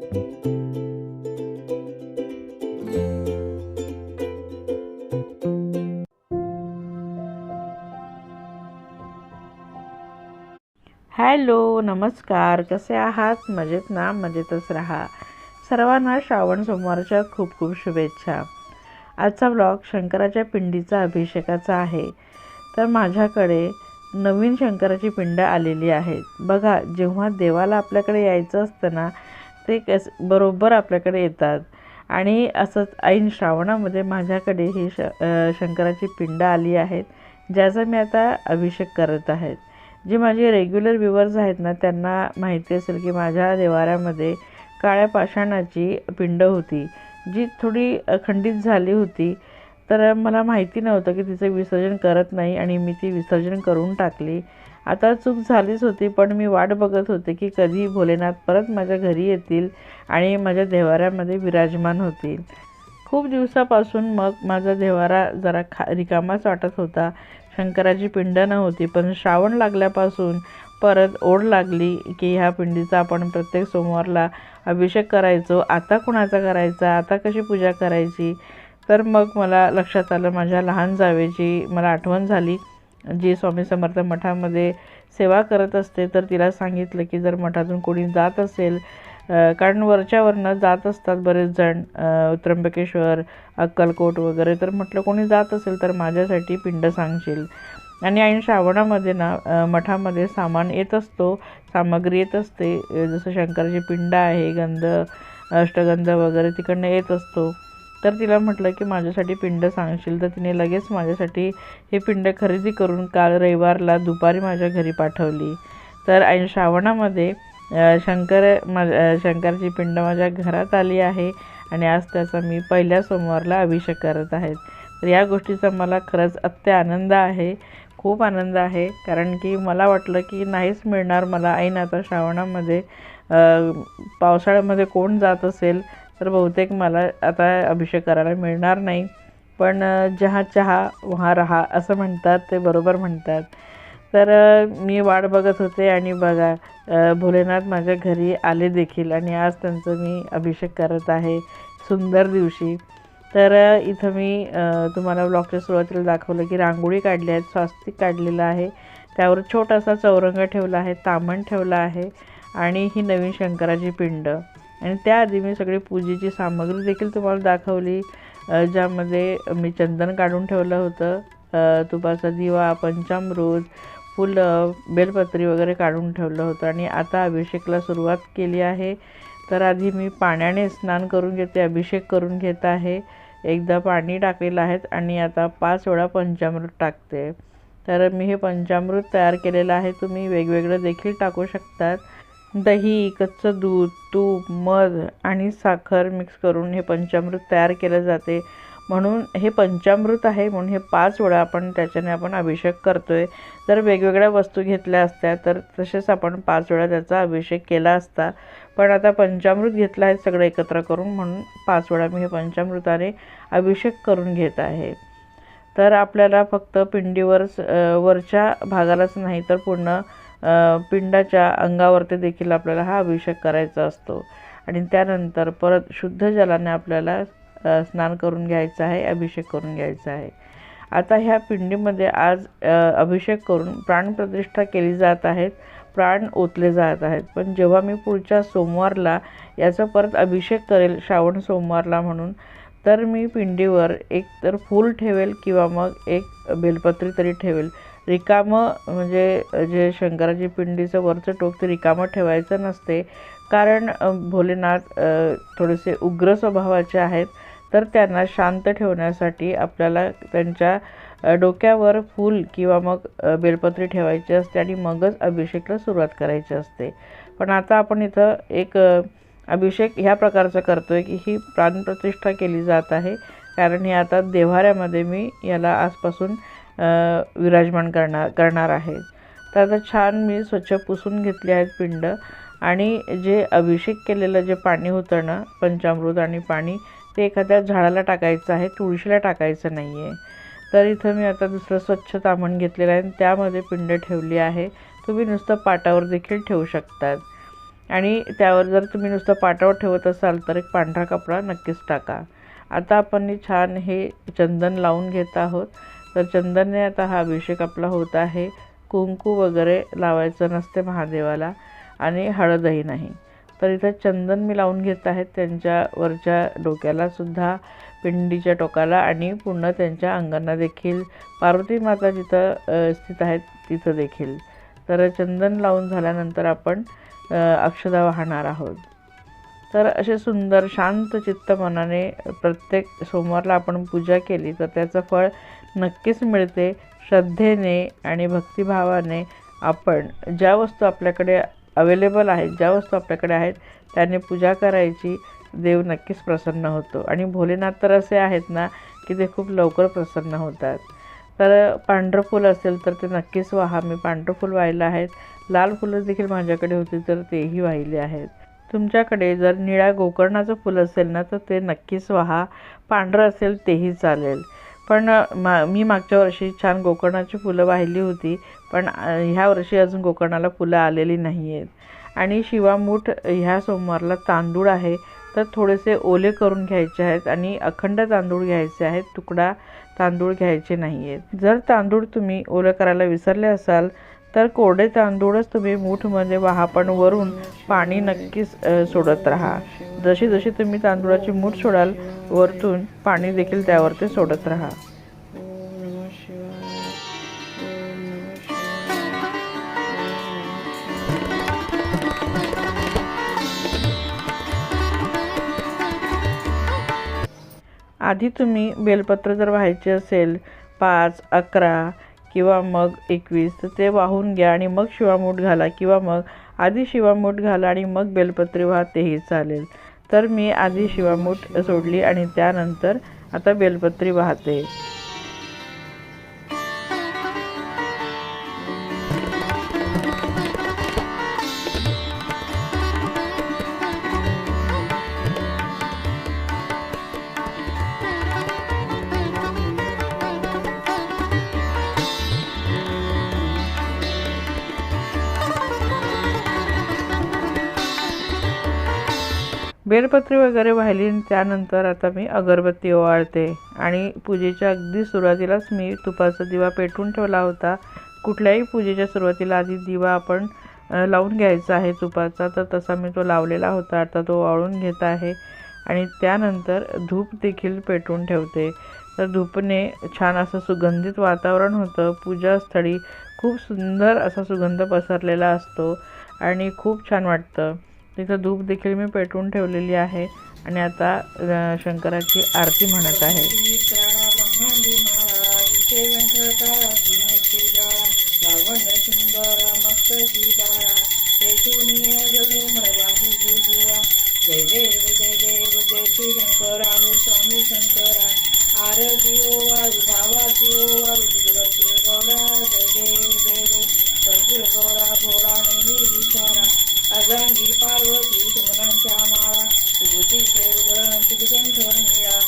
Hello, नमस्कार. कसे आहात? मजेत ना? मजेतच राहा. सर्वांना श्रावण सोमवारच्या खूप खूप शुभेच्छा. आजचा व्लॉग शंकराच्या पिंडीचा अभिषेकाचा आहे. तर माझ्याकडे नवीन शंकराची पिंड आलेली आहेत. बघा, जेव्हा देवाला आपल्याकडे यायचं असतं ना, ते बरोबर आपल्याकडे येतात. आणि असंच ऐन श्रावणामध्ये माझ्याकडे ही शंकराची पिंड आली आहेत, ज्याचा मी आता अभिषेक करत आहेत. जे माझे रेग्युलर व्ह्यूवर्स आहेत ना, त्यांना माहिती असेल की माझ्या देवाऱ्यामध्ये काळ्या पाषाणाची पिंड होती, जी थोडी खंडित झाली होती. तर मला माहिती नव्हतं की तिचं विसर्जन करत नाही आणि मी ती विसर्जन करून टाकली. आता चूक झालीच होती, पण मी वाट बघत होते की कधी भोलेनाथ परत माझ्या घरी येतील आणि माझ्या देवाऱ्यामध्ये विराजमान होतील. खूप दिवसापासून मग माझा देवारा जरा रिकामाच वाटत होता. शंकराची पिंड नव्हती, पण श्रावण लागल्यापासून परत ओढ लागली की ह्या पिंडीचा आपण प्रत्येक सोमवारला अभिषेक करायचो. आता कुणाचा करायचा, आता कशी पूजा करायची. तर मग मला लक्षात आलं, माझ्या लहान जावेची मला आठवण झाली, जी स्वामी समर्थ मठामध्ये सेवा करत असते. तर तिला सांगितलं की जर मठातून कोणी जात असेल, कारण वरच्यावरनं जात असतात बरेच जण, त्र्यंबकेश्वर, अक्कलकोट वगैरे. तर म्हटलं कोणी जात असेल तर माझ्यासाठी पिंड सांगशील. आणि ऐन श्रावणामध्ये ना मठामध्ये सामान येत असतो, सामग्री येत असते. जसं शंकराची पिंड आहे, गंध, अष्टगंध वगैरे तिकडनं येत असतो. तर तिला म्हटलं की माझ्यासाठी पिंड सांगशील. तर तिने लगेच माझ्यासाठी हे पिंड खरेदी करून काल रविवारला दुपारी माझ्या घरी पाठवली. तर ऐन श्रावणामध्ये शंकराची पिंड माझ्या घरात आली आहे आणि आज त्याचा मी पहिल्या सोमवारला अभिषेक करत आहेत. तर या गोष्टीचा मला खरंच अत्य आनंद आहे, खूप आनंद आहे. कारण की मला वाटलं की नाहीच मिळणार मला ऐन आता श्रावणामध्ये. पावसाळ्यामध्ये कोण जात असेल तर बहुतेक मला आता अभिषेक करायला मिळणार नाही. पण जहाँ चहा वहाँ रहा असं म्हणतात, ते बरोबर म्हणतात. तर मी वाट बघत होते आणि बघा, भोलेनाथ माझ्या घरी आले देखील आणि आज त्यांचं मी अभिषेक करत आहे सुंदर दिवशी. तर इथं मी तुम्हाला ब्लॉगच्या सुरुवातीला दाखवलं की रांगोळी काढली आहे, स्वास्तिक काढलेलं आहे, त्यावर छोटासा चौरंग ठेवला आहे, तामण ठेवला आहे आणि ही नवीन शंकराची पिंड. आणि त्याआधी मी सगळी पूजेची सामग्री देखील तुम्हाला दाखवली, ज्यामध्ये मी चंदन काढून ठेवलं होतं, तुपाचा दिवा, पंचामृत, फुलं, बेलपत्री वगैरे काढून ठेवलं होतं. आणि आता अभिषेकला सुरुवात केली आहे. तर आधी मी पाण्याने स्नान करून घेते, अभिषेक करून घेत आहे. एकदा पाणी टाकलेलं आहे आणि आता 5 वेळा पंचामृत टाकते. तर मी हे पंचामृत तयार केलेलं आहे, तुम्ही वेगवेगळं देखील टाकू शकतात. दही, कच्चं दूध, तूप, मध आणि साखर मिक्स करून हे पंचामृत तयार केलं जाते. म्हणून हे पंचामृत आहे, म्हणून हे 5 वेळा त्याच्याने आपण अभिषेक करतोय. जर वेगवेगळ्या वस्तू घेतल्या असत्या तर तसेच आपण 5 वेळा त्याचा अभिषेक केला असता. पण आता पंचामृत घेतलं आहे सगळं एकत्र करून, म्हणून 5 वेळा मी हे पंचामृताने अभिषेक करून घेत आहे. तर आपल्याला फक्त पिंडीवरच, वरच्या भागालाच नाही तर पूर्ण पिंडाच्या अंगावरती देखील आपल्याला हा अभिषेक करायचा असतो. आणि त्यानंतर परत शुद्ध जलाने आपल्याला स्नान करून घ्यायचं आहे, अभिषेक करून घ्यायचा आहे. आता ह्या पिंडीमध्ये आज अभिषेक करून प्राणप्रतिष्ठा केली जात आहेत, प्राण ओतले जात आहेत. पण जेव्हा मी पुढच्या सोमवारला याचा परत अभिषेक करेल, श्रावण सोमवारला म्हणून, तर मी पिंडीवर एक तर फूल ठेवेल किंवा मग एक बेलपत्री तरी ठेवेल. रिकामं, म्हणजे जे शंकराची पिंडीचं वरचं टोक ते रिकामं ठेवायचं नसते. कारण भोलेनाथ थोडेसे उग्र स्वभावाचे आहेत. तर त्यांना शांत ठेवण्यासाठी आपल्याला त्यांच्या डोक्यावर फूल किंवा मग बेलपत्री ठेवायची असते आणि मगच अभिषेकला सुरुवात करायची असते. पण आता आपण इथं एक अभिषेक ह्या प्रकारचा करतो आहे की ही प्राणप्रतिष्ठा केली जात आहे. कारण हे आता देव्हाऱ्यामध्ये मी याला आजपासून विराजमान करणार आहे. तर आता छान मी स्वच्छ पुसून घेतली आहेत पिंड. आणि जे अभिषेक केलेलं जे पाणी होतं ना, पंचामृत आणि पाणी, ते एखाद्या झाडाला टाकायचं आहे, तुळशीला टाकायचं नाही आहे. तर इथं मी आता दुसरं स्वच्छ तामण घेतलेलं आहे आणि त्यामध्ये पिंड ठेवली आहे. तुम्ही नुसतं पाटावर देखील ठेवू शकतात. आणि त्यावर जर तुम्ही नुसतं पाटावर ठेवत असाल तर एक पांढरा कपडा नक्कीच टाका. आता आपण छान हे चंदन लावून घेत आहोत. तर चंदनने आता हा अभिषेक आपला होत आहे. कुंकू वगैरे लावायचं नसते महादेवाला आणि हळदही नाही. तर इथं चंदन मी लावून घेत आहेत त्यांच्या वरच्या डोक्याला सुद्धा, पिंडीच्या टोकाला आणि पूर्ण त्यांच्या अंगांना देखील. पार्वती माता जिथं स्थित आहेत तिथं देखील. तर चंदन लावून झाल्यानंतर आपण अक्षदा वाहणार आहोत. तर असे सुंदर शांत चित्त मनाने प्रत्येक सोमवारला आपण पूजा केली तर त्याचं फळ नक्कीच मिळते. श्रद्धेने आणि भक्तिभावाने आपण ज्या वस्तू आपल्याकडे अवेलेबल आहेत, ज्या वस्तू आपल्याकडे आहेत त्याने पूजा करायची. देव नक्कीच प्रसन्न होतो आणि भोलेनाथ तर असे आहेत ना की ते खूप लवकर प्रसन्न होतात. तर पांढरं फूल असेल तर ते नक्कीच वाहा. मी पांढरं फूल वाहिलं आहेत. लाल फुलं देखील माझ्याकडे होती तर तेही वाहिले आहेत. तुमच्याकडे जर निळ्या गोकर्णाचं फुल असेल ना तर ते नक्कीच वाहा. पांढरं असेल तेही चालेल. पण मी मागच्या वर्षी छान गोकर्णाची फुलं वाहिली होती, पण ह्या वर्षी अजून गोकर्णाला फुलं आलेली नाही आहेत. आणि शिवामूठ ह्या सोमवारला तांदूळ आहे तर थोडेसे ओले करून घ्यायचे आहेत आणि अखंड तांदूळ घ्यायचे आहेत, तुकडा तांदूळ घ्यायचे नाही आहेत. जर तांदूळ तुम्ही ओलं करायला विसरले असाल तर कोरडे तांदूळच तुम्ही मूठमध्ये वाहा, पण वरून पाणी नक्कीच सोडत राहा. जशी जशी तुम्ही तांदूळाची मूठ सोडाल वरतून पाणी देखील त्यावरती सोडत राहा. आधी तुम्ही बेलपत्र जर व्हायचे असेल 5, 11 किंवा मग 21 तर ते वाहून घ्या आणि मग शिवामूठ घाला, किंवा मग आधी शिवामूठ घाला आणि मग बेलपत्री व्हा, तेही चालेल. तर मी आधी शिवामूठ सोडली आणि त्यानंतर आता बेलपत्री वाहते. बेलपत्री वगैरे वाहिली त्यानंतर आता मी अगरबत्ती ओवाळते. आणि पूजेच्या अगदी सुरुवातीलाच मी तुपाचा दिवा पेटवून ठेवला होता. कुठल्याही पूजेच्या सुरुवातीला आधी दिवा आपण लावून घ्यायचा आहे तुपाचा, तर तसा मी तो लावलेला होता. आता तो ओवाळून घेत आहे आणि त्यानंतर धूप देखील पेटवून ठेवते. तर धूपने छान असं सुगंधित वातावरण होतं. पूजास्थळी खूप सुंदर असा सुगंध पसरलेला असतो आणि खूप छान वाटतं. तिथं धूप देखील मी पेटवून ठेवलेली आहे आणि आता शंकराची आरती म्हणत आहे. जय देव जय देव जय श्री शंकरा स्वामी शंकरा. आरती ओवाळू भावाची ओवाळू तुझवरती गौरा. जय देव जय देव कर्पूर गौरा भोळा नेहमी विचारा. अजांगी पार्वती सुमनांच्या माळा. विभूती शेरुगण श्रीगंठ निळा.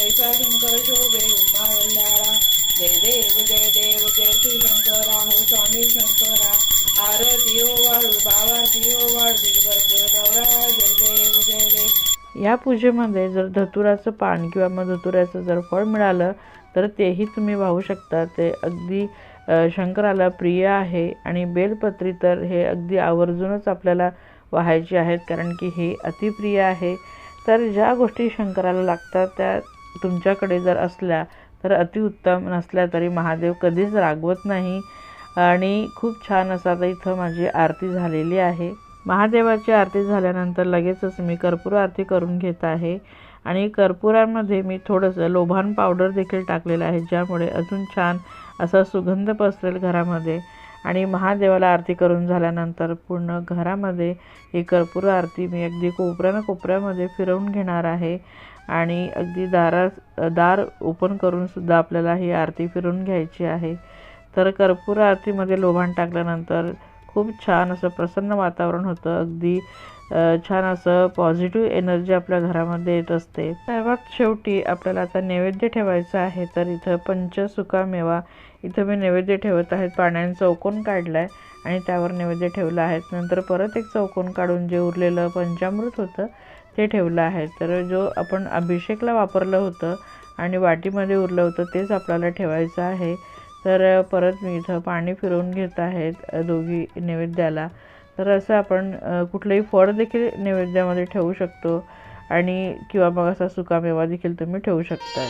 ऐसा शंकर शोभे उमा वल्ल्याळा. जय देव जय देव जय श्री शंकरा स्वामी शंकरा. आरती ओवाळू भावाची ओवाळू तुझवरती गौरा. जय देव जय देव. या पूजेमध्ये जर धतुराचं पान किंवा मग धतुराचं जर फळ मिळालं तर तेही तुम्ही वाहू शकता. ते अगदी शंकराला प्रिय आहे. आणि बेलपत्री तर हे अगदी आवर्जूनच आपल्याला वाहायची आहेत, कारण की हे अतिप्रिय आहे. तर ज्या गोष्टी शंकराला लागतात त्या तुमच्याकडे जर असल्या तर अतिउत्तम, नसल्या तरी महादेव कधीच रागवत नाही. आणि खूप छान असं आता इथं माझी आरती झालेली आहे. महादेवाची आरती झाल्यानंतर लगेचच मी कर्पूर आरती करून घेत आहे. आणि कर्पुरामध्ये मी थोडंसं लोभान पावडर देखील टाकलेलं आहे, ज्यामुळे अजून छान असा सुगंध पसरेल घरामध्ये. आणि महादेवाला आरती करून झाल्यानंतर पूर्ण घरामध्ये ही कर्पूर आरती मी अगदी कोपऱ्यामध्ये फिरवून घेणार आहे. आणि अगदी दार ओपन करून सुद्धा आपल्याला ही आरती फिरवून घ्यायची आहे. तर कर्पूर आरतीमध्ये लोभान टाकल्यानंतर खूप छान असं प्रसन्न वातावरण होतं. अगदी छान असं पॉझिटिव्ह एनर्जी आपल्या घरामध्ये येत असते. सर्वात शेवटी आपल्याला आता नैवेद्य ठेवायचा आहे. तर इथं पंचसुका मेवा इथं मी नैवेद्य ठेवत आहे. पाण्याने चौकोन काढला आहे आणि त्यावर नैवेद्य ठेवला आहे. नंतर परत एक चौकोन काढून जे उरलेलं पंचामृत होतं ते ठेवलं आहे. तर जो आपण अभिषेकला वापरलं होतं आणि वाटीमध्ये उरलं होतं तेच आपल्याला ठेवायचं आहे. तर परत मी इथं पाणी फिरवून घेत आहेत दोघी नैवेद्याला. तर असं आपण कुठलंही फळ देखील नैवेद्यामध्ये ठेवू शकतो आणि किंवा मग असा सुकामेवा देखील तुम्ही ठेवू शकता.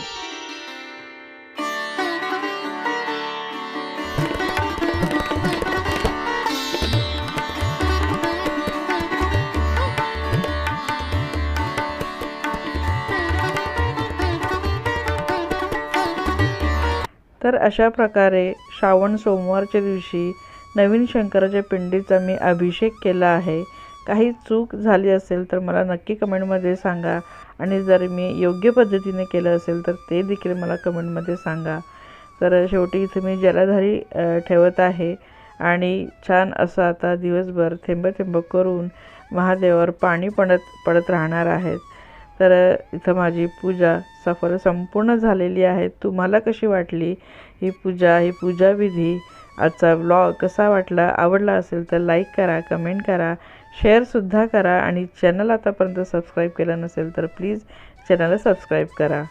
तर अशा प्रकारे श्रावण सोमवारच्या दिवशी नवीन शंकराच्या पिंडीचा मी अभिषेक केला आहे. काही चूक झाली असेल तर मला नक्की कमेंटमध्ये सांगा आणि जर मी योग्य पद्धतीने केलं असेल तर ते देखील मला कमेंटमध्ये सांगा. तर शेवटी इथे मी जलाधारी ठेवत आहे आणि छान असं आता दिवसभर थेंब थेंब करून महादेवावर पाणी पडत राहणार आहेत. तर इथं माझी पूजा संपूर्ण झालेली आहे. तुम्हाला कशी वाटली ही पूजाविधी? आजचा व्लॉग कसा वाटला? आवडला असेल तर लाईक करा, कमेंट करा, शेअरसुद्धा करा आणि चॅनल आतापर्यंत सबस्क्राईब केलं नसेल तर प्लीज चॅनलला सबस्क्राईब करा.